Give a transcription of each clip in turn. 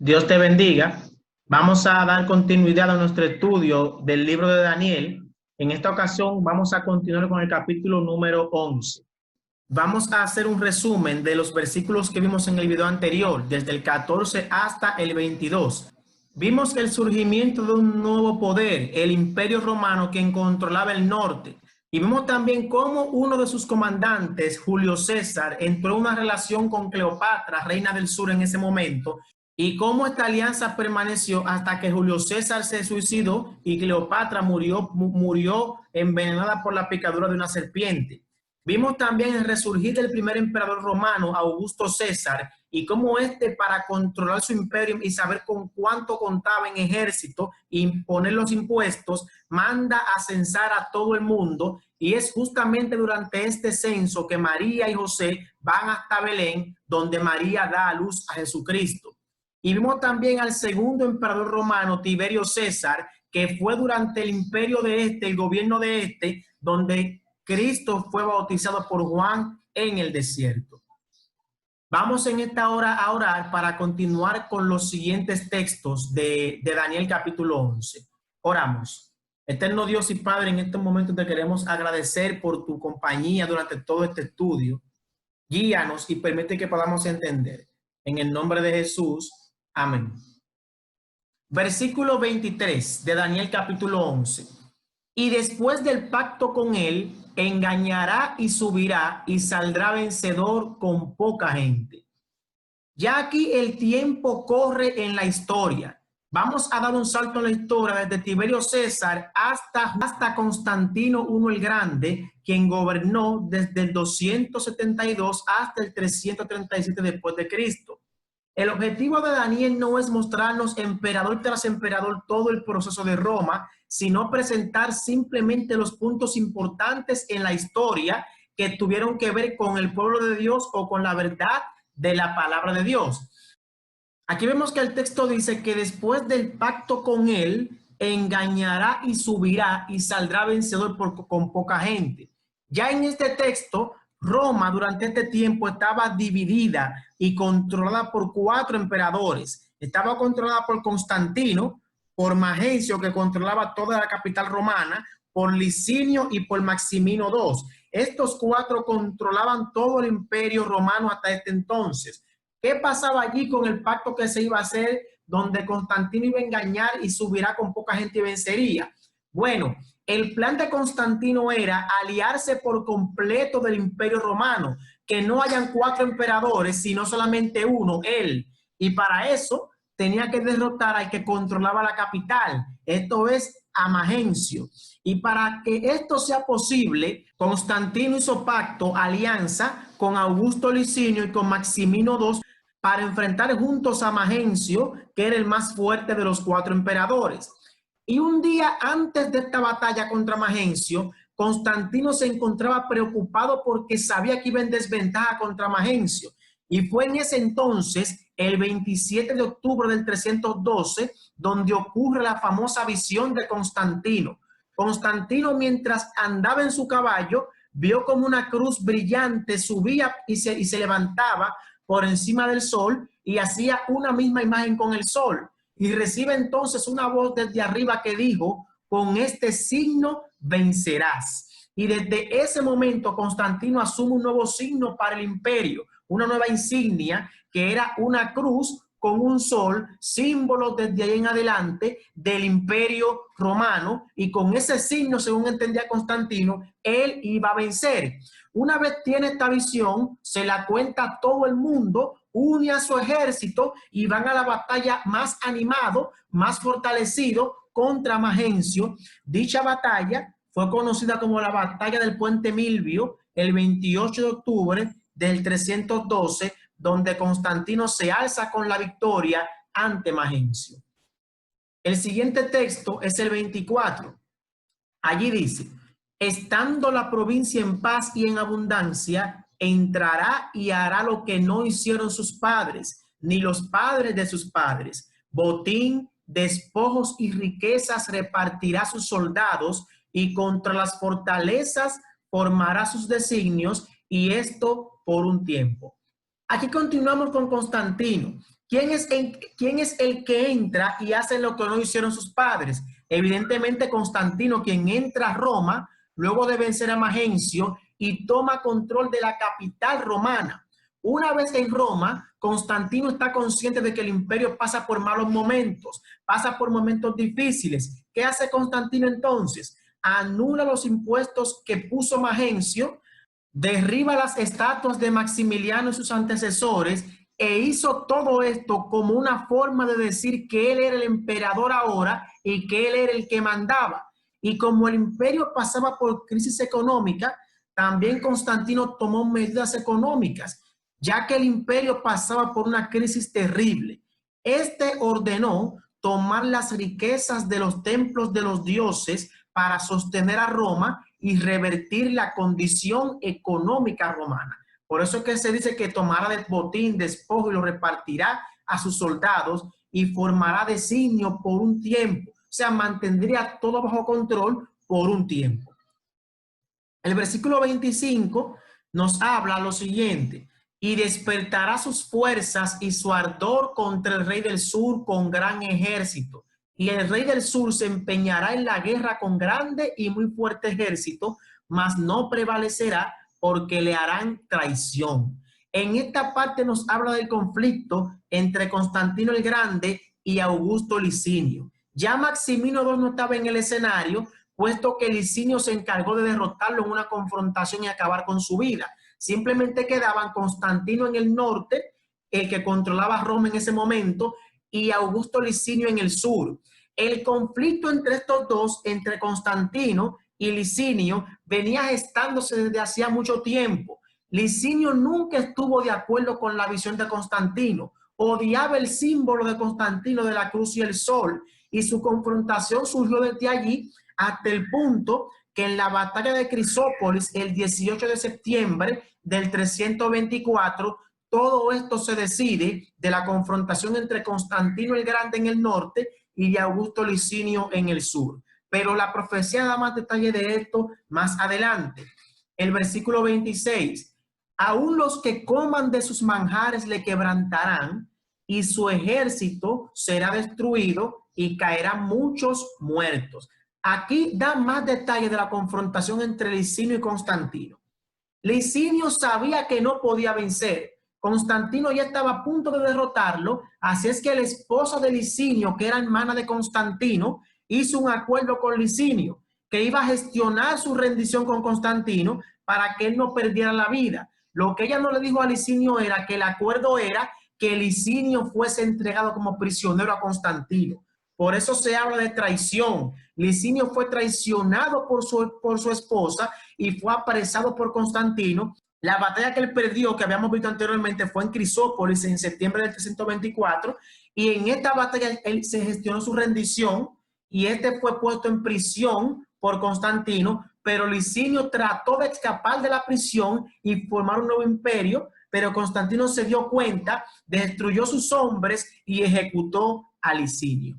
Dios te bendiga. Vamos a dar continuidad a nuestro estudio del libro de Daniel. En esta ocasión vamos a continuar con el capítulo número 11. Vamos a hacer un resumen de los versículos que vimos en el video anterior, desde el 14 hasta el 22. Vimos el surgimiento de un nuevo poder, el Imperio Romano, que controlaba el norte. Y vimos también cómo uno de sus comandantes, Julio César, entró en una relación con Cleopatra, reina del sur en ese momento, y cómo esta alianza permaneció hasta que Julio César se suicidó y Cleopatra murió envenenada por la picadura de una serpiente. Vimos también el resurgir del primer emperador romano, Augusto César, y cómo para controlar su imperio y saber con cuánto contaba en ejército e imponer los impuestos, manda a censar a todo el mundo. Y es justamente durante este censo que María y José van hasta Belén, donde María da a luz a Jesucristo. Y vimos también al segundo emperador romano, Tiberio César, que fue durante el imperio de el gobierno de donde Cristo fue bautizado por Juan en el desierto. Vamos en esta hora a orar para continuar con los siguientes textos de Daniel capítulo 11. Oramos. Eterno Dios y Padre, en este momento te queremos agradecer por tu compañía durante todo este estudio. Guíanos y permite que podamos entender. En el nombre de Jesús. Amén. Versículo 23 de Daniel capítulo 11. Y después del pacto con él, engañará y subirá y saldrá vencedor con poca gente. Ya aquí el tiempo corre en la historia. Vamos a dar un salto en la historia desde Tiberio César hasta Constantino I el Grande, quien gobernó desde el 272 hasta el 337 después de Cristo. El objetivo de Daniel no es mostrarnos emperador tras emperador todo el proceso de Roma, sino presentar simplemente los puntos importantes en la historia que tuvieron que ver con el pueblo de Dios o con la verdad de la palabra de Dios. Aquí vemos que el texto dice que después del pacto con él, engañará y subirá y saldrá vencedor con poca gente. Ya en este texto, Roma durante este tiempo estaba dividida y controlada por 4 emperadores. Estaba controlada por Constantino, por Magencio, que controlaba toda la capital romana, por Licinio y por Maximino II. Estos 4 controlaban todo el imperio romano hasta este entonces. ¿Qué pasaba allí con el pacto que se iba a hacer, donde Constantino iba a engañar y subirá con poca gente y vencería? Bueno, el plan de Constantino era aliarse por completo del imperio romano, que no hayan 4 emperadores, sino solamente uno, él. Y para eso tenía que derrotar al que controlaba la capital, esto es a Magencio. Y para que esto sea posible, Constantino hizo pacto, alianza con Augusto Licinio y con Maximino II para enfrentar juntos a Magencio, que era el más fuerte de los 4 emperadores. Y un día antes de esta batalla contra Magencio, Constantino se encontraba preocupado porque sabía que iba en desventaja contra Magencio. Y fue en ese entonces, el 27 de octubre del 312, donde ocurre la famosa visión de Constantino. Constantino, mientras andaba en su caballo, vio como una cruz brillante subía y se levantaba por encima del sol y hacía una misma imagen con el sol. Y recibe entonces una voz desde arriba que dijo: con este signo vencerás. Y desde ese momento Constantino asume un nuevo signo para el imperio, una nueva insignia que era una cruz con un sol, símbolo desde ahí en adelante del imperio romano, y con ese signo, según entendía Constantino, él iba a vencer. Una vez tiene esta visión, se la cuenta a todo el mundo, une a su ejército y van a la batalla más animado, más fortalecido contra Magencio. Dicha batalla fue conocida como la batalla del Puente Milvio, el 28 de octubre del 312, donde Constantino se alza con la victoria ante Magencio. El siguiente texto es el 24. Allí dice: estando la provincia en paz y en abundancia, entrará y hará lo que no hicieron sus padres, ni los padres de sus padres. Botín, despojos y riquezas repartirá sus soldados, y contra las fortalezas formará sus designios, y esto por un tiempo. Aquí continuamos con Constantino. ¿Quién es el que entra y hace lo que no hicieron sus padres? Evidentemente Constantino, quien entra a Roma luego de vencer a Magencio y toma control de la capital romana. Una vez en Roma, Constantino está consciente de que el imperio pasa por malos momentos, pasa por momentos difíciles. ¿Qué hace Constantino entonces? Anula los impuestos que puso Magencio, derriba las estatuas de Maximiliano y sus antecesores e hizo todo esto como una forma de decir que él era el emperador ahora y que él era el que mandaba. Y como el imperio pasaba por crisis económica, también Constantino tomó medidas económicas, ya que el imperio pasaba por una crisis terrible. Este ordenó tomar las riquezas de los templos de los dioses para sostener a Roma y revertir la condición económica romana. Por eso es que se dice que tomará del botín, despojo y lo repartirá a sus soldados y formará designio por un tiempo. O sea, mantendría todo bajo control por un tiempo. El versículo 25 nos habla lo siguiente: y despertará sus fuerzas y su ardor contra el rey del sur con gran ejército. Y el rey del sur se empeñará en la guerra con grande y muy fuerte ejército, mas no prevalecerá porque le harán traición. En esta parte nos habla del conflicto entre Constantino el Grande y Augusto Licinio. Ya Maximino II no estaba en el escenario, puesto que Licinio se encargó de derrotarlo en una confrontación y acabar con su vida. Simplemente quedaban Constantino en el norte, el que controlaba Roma en ese momento, y Augusto Licinio en el sur. El conflicto entre estos dos, entre Constantino y Licinio, venía gestándose desde hacía mucho tiempo. Licinio nunca estuvo de acuerdo con la visión de Constantino, odiaba el símbolo de Constantino de la cruz y el sol, y su confrontación surgió desde allí hasta el punto que en la batalla de Crisópolis, el 18 de septiembre del 324, todo esto se decide de la confrontación entre Constantino el Grande en el norte y Augusto Licinio en el sur. Pero la profecía da más detalle de esto más adelante. El versículo 26, aún los que coman de sus manjares le quebrantarán y su ejército será destruido y caerán muchos muertos. Aquí da más detalle de la confrontación entre Licinio y Constantino. Licinio sabía que no podía vencer. Constantino ya estaba a punto de derrotarlo, así es que la esposa de Licinio, que era hermana de Constantino, hizo un acuerdo con Licinio, que iba a gestionar su rendición con Constantino para que él no perdiera la vida. Lo que ella no le dijo a Licinio era que el acuerdo era que Licinio fuese entregado como prisionero a Constantino. Por eso se habla de traición. Licinio fue traicionado por su esposa y fue apresado por Constantino. La batalla que él perdió, que habíamos visto anteriormente, fue en Crisópolis en septiembre del 324, y en esta batalla él se gestionó su rendición y este fue puesto en prisión por Constantino, pero Licinio trató de escapar de la prisión y formar un nuevo imperio, pero Constantino se dio cuenta, destruyó sus hombres y ejecutó a Licinio.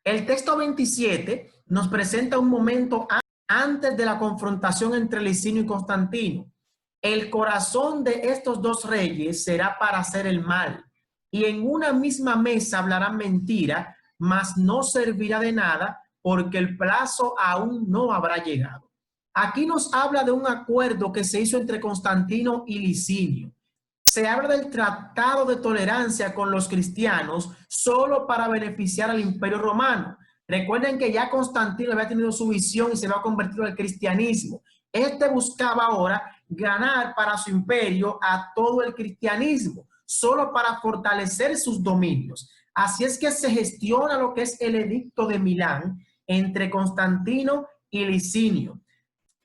El texto 27 nos presenta un momento antes de la confrontación entre Licinio y Constantino. El corazón de estos dos reyes será para hacer el mal, y en una misma mesa hablarán mentira, mas no servirá de nada, porque el plazo aún no habrá llegado. Aquí nos habla de un acuerdo que se hizo entre Constantino y Licinio. Se habla del tratado de tolerancia con los cristianos solo para beneficiar al Imperio Romano. Recuerden que ya Constantino había tenido su visión y se había convertido al cristianismo. Este buscaba ahora ganar para su imperio a todo el cristianismo, solo para fortalecer sus dominios. Así es que se gestiona lo que es el edicto de Milán entre Constantino y Licinio.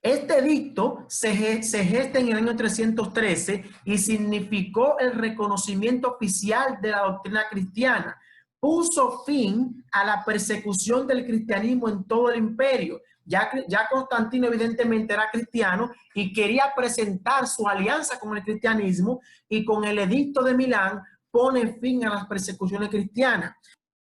Este edicto se gesta en el año 313 y significó el reconocimiento oficial de la doctrina cristiana. Puso fin a la persecución del cristianismo en todo el imperio. Ya Constantino evidentemente era cristiano y quería presentar su alianza con el cristianismo, y con el edicto de Milán pone fin a las persecuciones cristianas.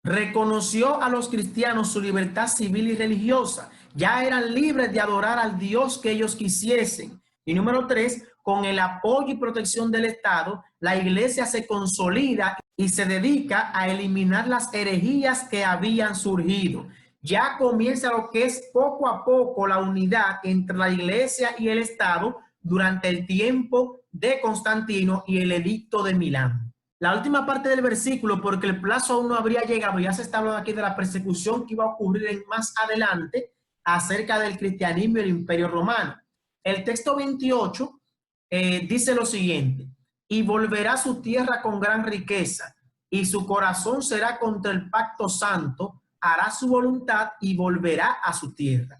Reconoció a los cristianos su libertad civil y religiosa. Ya eran libres de adorar al Dios que ellos quisiesen. Y número 3, con el apoyo y protección del Estado, la iglesia se consolida y se dedica a eliminar las herejías que habían surgido. Ya comienza lo que es poco a poco la unidad entre la iglesia y el Estado durante el tiempo de Constantino y el edicto de Milán. La última parte del versículo, porque el plazo aún no habría llegado, ya se está hablando aquí de la persecución que iba a ocurrir más adelante acerca del cristianismo y el imperio romano. El texto 28 dice lo siguiente: y volverá a su tierra con gran riqueza, y su corazón será contra el pacto santo, hará su voluntad y volverá a su tierra.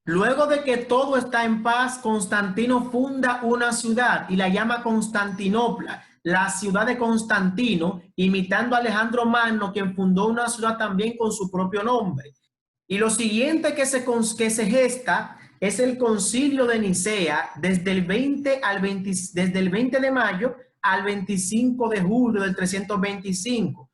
Luego de que todo está en paz, Constantino funda una ciudad y la llama Constantinopla, la ciudad de Constantino, imitando a Alejandro Magno, quien fundó una ciudad también con su propio nombre. Y lo siguiente que se gesta es el concilio de Nicea desde el 20 de mayo al 25 de julio del 325.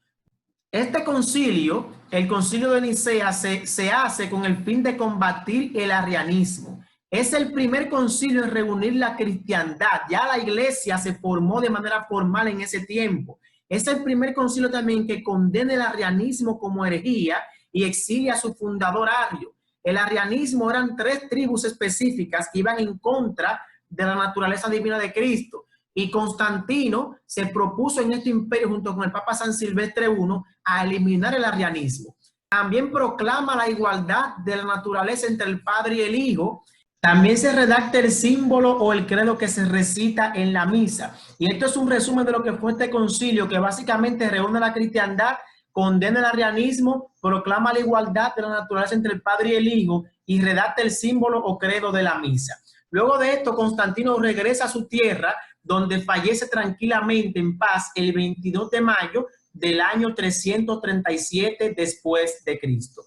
Este concilio, el concilio de Nicea, se hace con el fin de combatir el arrianismo. Es el primer concilio en reunir la cristiandad. Ya la iglesia se formó de manera formal en ese tiempo. Es el primer concilio también que condena el arrianismo como herejía y exilia a su fundador Arrio. El arrianismo eran 3 tribus específicas que iban en contra de la naturaleza divina de Cristo. Y Constantino se propuso en este imperio, junto con el Papa San Silvestre I, a eliminar el arrianismo. También proclama la igualdad de la naturaleza entre el Padre y el Hijo. También se redacta el símbolo o el credo que se recita en la misa. Y esto es un resumen de lo que fue este concilio, que básicamente reúne a la cristiandad, condena el arrianismo, proclama la igualdad de la naturaleza entre el Padre y el Hijo y redacta el símbolo o credo de la misa. Luego de esto, Constantino regresa a su tierra, donde fallece tranquilamente en paz el 22 de mayo del año 337 después de Cristo.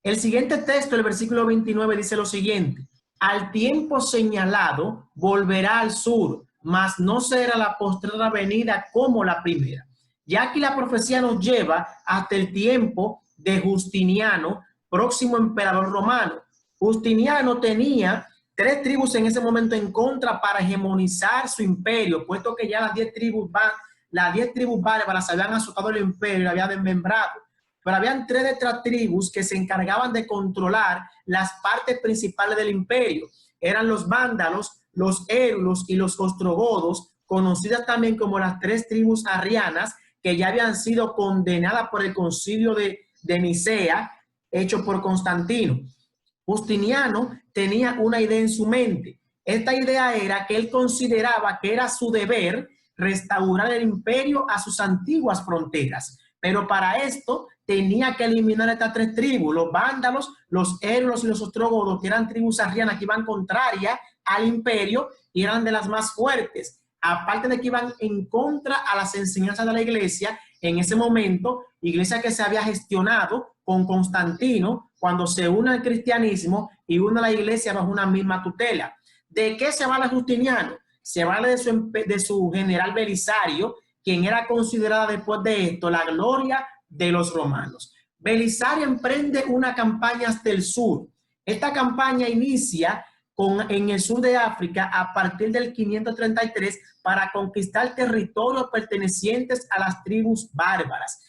El siguiente texto, el versículo 29, dice lo siguiente: al tiempo señalado volverá al sur, mas no será la postrera venida como la primera. Ya aquí la profecía nos lleva hasta el tiempo de Justiniano, próximo emperador romano. Justiniano tenía 3 tribus en ese momento en contra para hegemonizar su imperio, puesto que ya las 10 tribus bárbaras habían azotado el imperio y lo habían desmembrado. Pero habían 3 de estas tribus que se encargaban de controlar las partes principales del imperio. Eran los vándalos, los érulos y los ostrogodos, conocidas también como las 3 tribus arrianas, que ya habían sido condenadas por el concilio de Nicea, hecho por Constantino. Justiniano tenía una idea en su mente. Esta idea era que él consideraba que era su deber restaurar el imperio a sus antiguas fronteras. Pero para esto tenía que eliminar estas 3 tribus, los vándalos, los érulos y los ostrogodos, que eran tribus arrianas que iban contrarias al imperio y eran de las más fuertes. Aparte de que iban en contra a las enseñanzas de la iglesia, en ese momento, iglesia que se había gestionado con Constantino cuando se une al cristianismo y une a la iglesia bajo una misma tutela. ¿De qué se vale Justiniano? Se vale de su general Belisario, quien era considerada después de esto la gloria de los romanos. Belisario emprende una campaña hasta el sur. Esta campaña inicia en el sur de África a partir del 533 para conquistar territorios pertenecientes a las tribus bárbaras.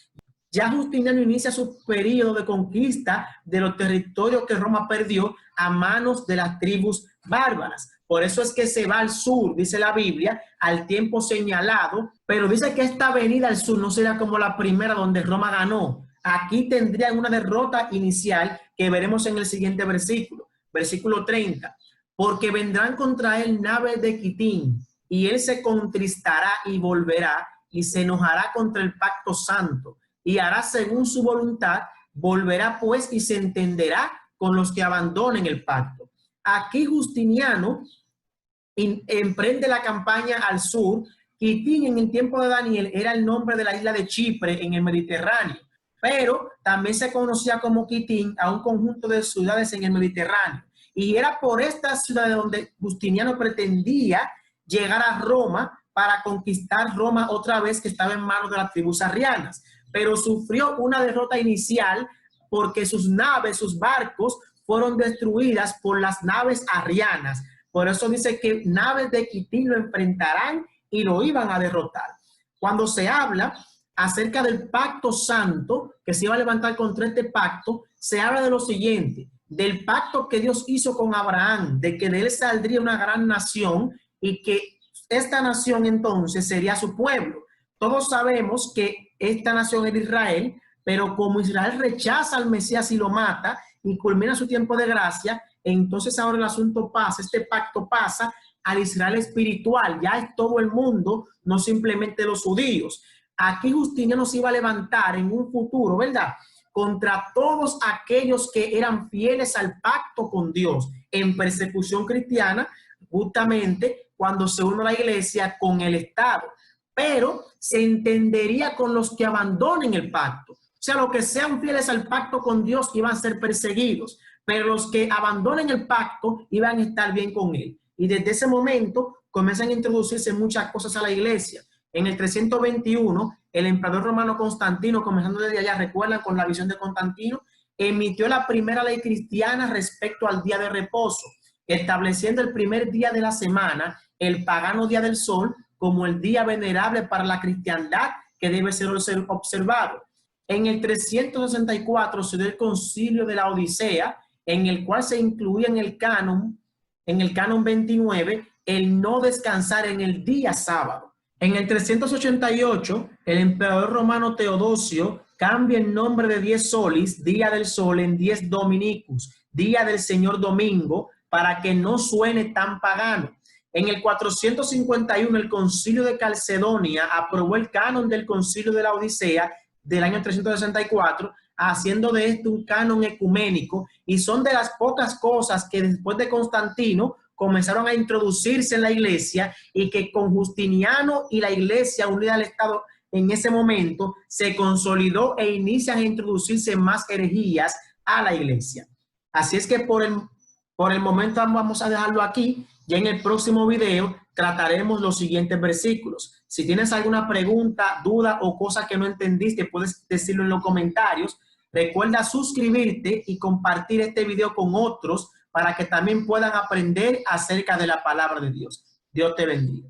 Ya Justiniano inicia su periodo de conquista de los territorios que Roma perdió a manos de las tribus bárbaras. Por eso es que se va al sur, dice la Biblia, al tiempo señalado, pero dice que esta venida al sur no será como la primera donde Roma ganó. Aquí tendrían una derrota inicial que veremos en el siguiente versículo, versículo 30. Porque vendrán contra él naves de Quitín, y él se contristará y volverá, y se enojará contra el pacto santo, y hará según su voluntad, volverá pues y se entenderá con los que abandonen el pacto. Aquí Justiniano emprende la campaña al sur. Quitín en el tiempo de Daniel era el nombre de la isla de Chipre en el Mediterráneo, pero también se conocía como Quitín a un conjunto de ciudades en el Mediterráneo. Y era por estas ciudades donde Justiniano pretendía llegar a Roma para conquistar Roma otra vez, que estaba en manos de las tribus arrianas. Pero sufrió una derrota inicial porque sus naves, sus barcos, fueron destruidas por las naves arrianas. Por eso dice que naves de Quitín lo enfrentarán y lo iban a derrotar. Cuando se habla acerca del pacto santo que se iba a levantar contra este pacto, se habla de lo siguiente, del pacto que Dios hizo con Abraham, de que de él saldría una gran nación y que esta nación entonces sería su pueblo. Todos sabemos que esta nación es Israel, pero como Israel rechaza al Mesías y lo mata y culmina su tiempo de gracia, entonces ahora el asunto pasa, este pacto pasa al Israel espiritual, ya es todo el mundo, no simplemente los judíos. Aquí Justiniano se iba a levantar en un futuro, ¿verdad?, contra todos aquellos que eran fieles al pacto con Dios en persecución cristiana, justamente cuando se une la iglesia con el Estado. Pero se entendería con los que abandonen el pacto. O sea, los que sean fieles al pacto con Dios iban a ser perseguidos, pero los que abandonen el pacto iban a estar bien con él. Y desde ese momento comienzan a introducirse muchas cosas a la iglesia. En el 321, el emperador romano Constantino, comenzando desde allá, recuerdan con la visión de Constantino, emitió la primera ley cristiana respecto al día de reposo, estableciendo el primer día de la semana, el pagano día del sol, como el día venerable para la cristiandad que debe ser observado. En el 364 se dio el concilio de la Odisea, en el cual se incluía en el canon 29, el no descansar en el día sábado. En el 388, el emperador romano Teodosio cambia el nombre de 10 solis, día del sol, en 10 dominicus, día del Señor Domingo, para que no suene tan pagano. En el 451, el concilio de Calcedonia aprobó el canon del concilio de la Odisea del año 364, haciendo de esto un canon ecuménico, y son de las pocas cosas que después de Constantino comenzaron a introducirse en la iglesia y que con Justiniano y la iglesia unida al Estado en ese momento se consolidó e inician a introducirse más herejías a la iglesia. Así es que por el momento vamos a dejarlo aquí. Ya en el próximo video trataremos los siguientes versículos. Si tienes alguna pregunta, duda o cosa que no entendiste, puedes decirlo en los comentarios. Recuerda suscribirte y compartir este video con otros para que también puedan aprender acerca de la palabra de Dios. Dios te bendiga.